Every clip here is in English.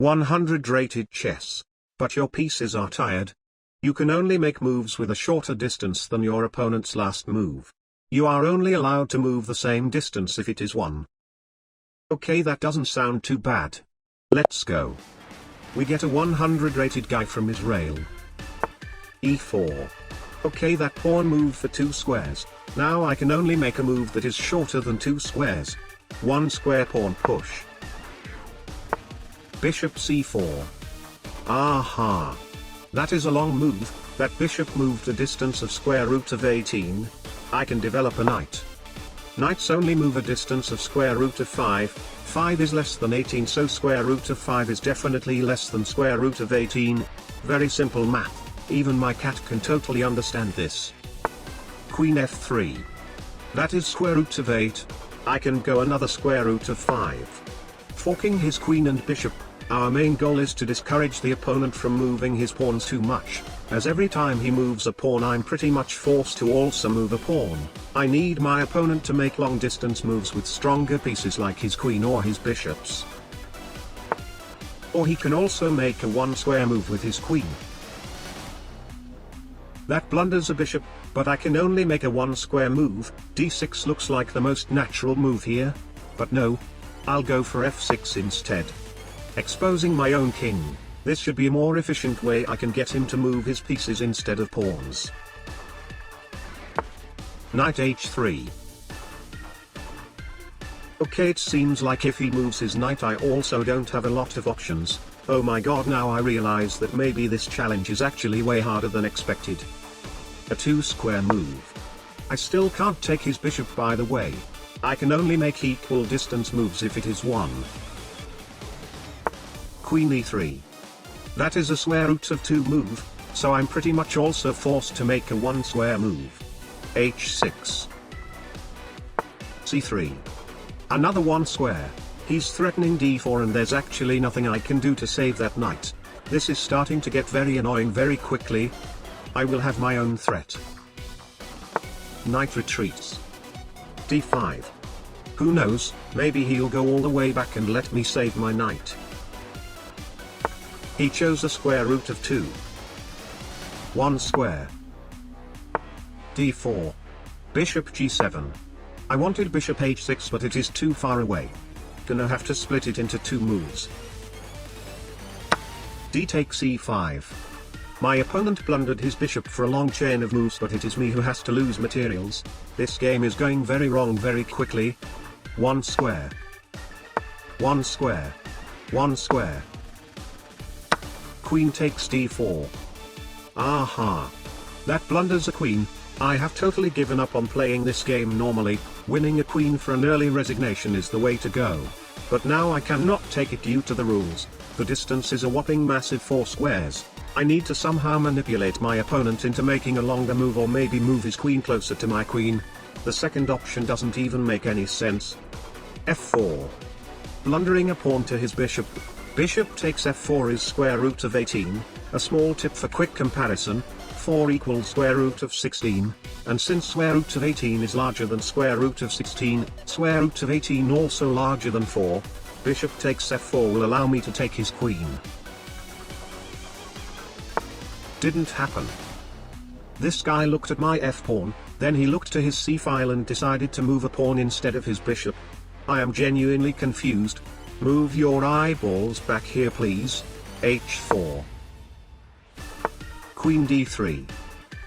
100 rated chess. But your pieces are tired. You can only make moves with a shorter distance than your opponent's last move. You are only allowed to move the same distance if it is 1. Okay, that doesn't sound too bad. Let's go. We get a 100 rated guy from Israel. E4. Okay, that pawn moved for 2 squares. Now I can only make a move that is shorter than 2 squares. 1 square pawn push. Bishop c4. Aha. That is a long move. That bishop moved a distance of square root of 18. I can develop a knight. Knights only move a distance of square root of 5. 5 is less than 18, so square root of 5 is definitely less than square root of 18. Very simple math. Even my cat can totally understand this. Queen f3. That is square root of 8. I can go another square root of 5. Forking his queen and bishop. Our main goal is to discourage the opponent from moving his pawns too much, as every time he moves a pawn I'm pretty much forced to also move a pawn. I need my opponent to make long distance moves with stronger pieces like his queen or his bishops. Or he can also make a 1 square move with his queen. That blunders a bishop, but I can only make a 1 square move. d6 looks like the most natural move here. But no. I'll go for f6 instead. Exposing my own king. This should be a more efficient way I can get him to move his pieces instead of pawns. Knight h3. Okay, it seems like if he moves his knight I also don't have a lot of options. Oh my god, now I realize that maybe this challenge is actually way harder than expected. A 2 square move. I still can't take his bishop by the way. I can only make equal distance moves if it is 1. Queen e3. That is a square root of 2 move, so I'm pretty much also forced to make a 1 square move. h6. c3. Another 1 square. He's threatening d4 and there's actually nothing I can do to save that knight. This is starting to get very annoying very quickly. I will have my own threat. Knight retreats. d5. Who knows, maybe he'll go all the way back and let me save my knight. He chose a square root of 2. 1 square. d4. Bishop g7. I wanted bishop h6 but it is too far away. Gonna have to split it into 2 moves. d takes e5. My opponent blundered his bishop for a long chain of moves but it is me who has to lose materials. This game is going very wrong very quickly. 1 square. 1 square. 1 square. Queen takes d4. Aha. That blunders a queen. I have totally given up on playing this game normally. Winning a queen for an early resignation is the way to go. But now I cannot take it due to the rules. The distance is a whopping massive 4 squares. I need to somehow manipulate my opponent into making a longer move or maybe move his queen closer to my queen. The second option doesn't even make any sense. f4. Blundering a pawn to his bishop. Bishop takes f4 is square root of 18, a small tip for quick comparison, 4 equals square root of 16, and since square root of 18 is larger than square root of 16, square root of 18 also larger than 4, bishop takes f4 will allow me to take his queen. Didn't happen. This guy looked at my f-pawn, then he looked to his c-file and decided to move a pawn instead of his bishop. I am genuinely confused. Move your eyeballs back here please. h4. Queen d3.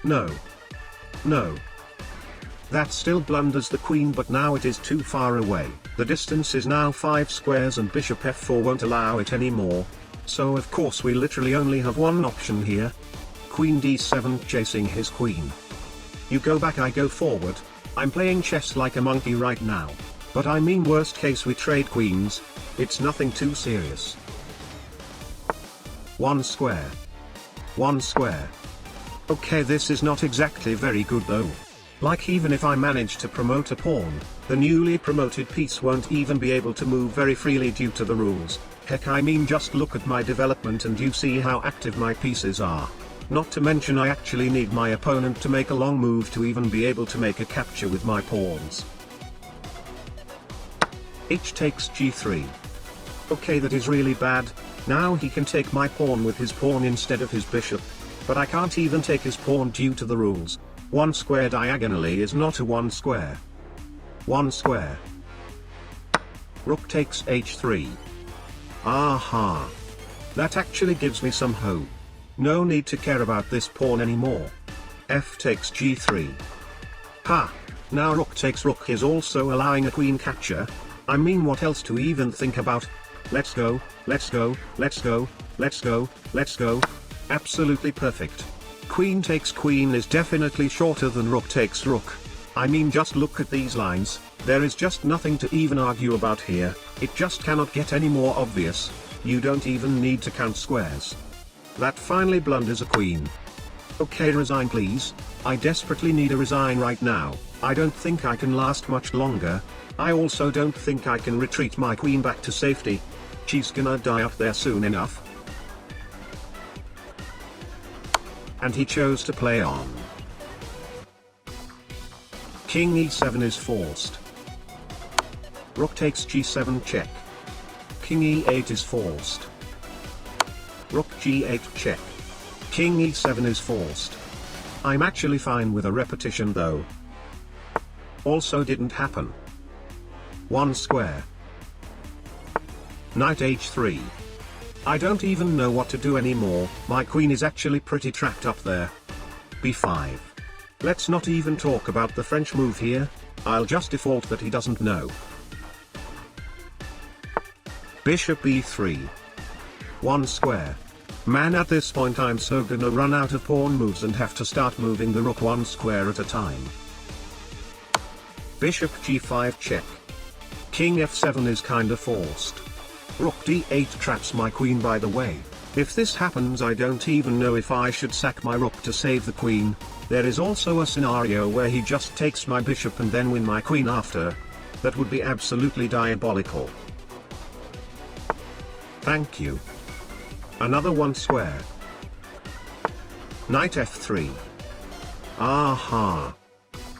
No. No. That still blunders the queen but now it is too far away. The distance is now 5 squares and bishop f4 won't allow it anymore. So of course we literally only have one option here. Queen d7 chasing his queen. You go back I go forward. I'm playing chess like a monkey right now. But I mean worst case we trade queens. It's nothing too serious. 1 square. 1 square. Okay, this is not exactly very good though. Like even if I manage to promote a pawn, the newly promoted piece won't even be able to move very freely due to the rules. Heck, I mean just look at my development and you see how active my pieces are. Not to mention I actually need my opponent to make a long move to even be able to make a capture with my pawns. H takes g3. Okay, that is really bad. Now he can take my pawn with his pawn instead of his bishop, but I can't even take his pawn due to the rules. 1 square diagonally is not a 1 square. 1 square. Rook takes h3. Aha. That actually gives me some hope. No need to care about this pawn anymore. F takes g3. Ha! Now rook takes rook is also allowing a queen capture. I mean, what else to even think about? Let's go, let's go, let's go, let's go, let's go. Absolutely perfect. Queen takes queen is definitely shorter than rook takes rook. I mean, just look at these lines, there is just nothing to even argue about here, it just cannot get any more obvious. You don't even need to count squares. That finally blunders a queen. Okay, resign please. I desperately need a resign right now. I don't think I can last much longer. I also don't think I can retreat my queen back to safety. She's gonna die up there soon enough. And he chose to play on. King e7 is forced. Rook takes g7 check. King e8 is forced. Rook g8 check. King e7 is forced. I'm actually fine with a repetition though. Also didn't happen. 1 square. Knight h3. I don't even know what to do anymore, my queen is actually pretty trapped up there. b5. Let's not even talk about the French move here, I'll just default that he doesn't know. Bishop e3. 1 square. Man, at this point I'm so gonna run out of pawn moves and have to start moving the rook 1 square at a time. Bishop g5 check. King f7 is kinda forced. Rook d8 traps my queen, by the way. If this happens, I don't even know if I should sack my rook to save the queen. There is also a scenario where he just takes my bishop and then win my queen after. That would be absolutely diabolical. Thank you. Another 1 square. Knight f3. Aha.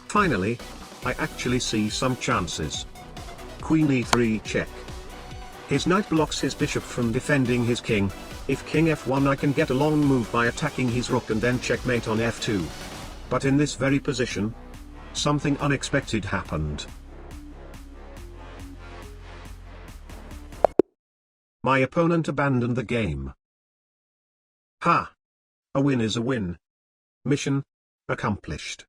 Finally, I actually see some chances. Queen e3 check. His knight blocks his bishop from defending his king. If king f1, I can get a long move by attacking his rook and then checkmate on f2. But in this very position, something unexpected happened. My opponent abandoned the game. Ha! A win is a win. Mission accomplished.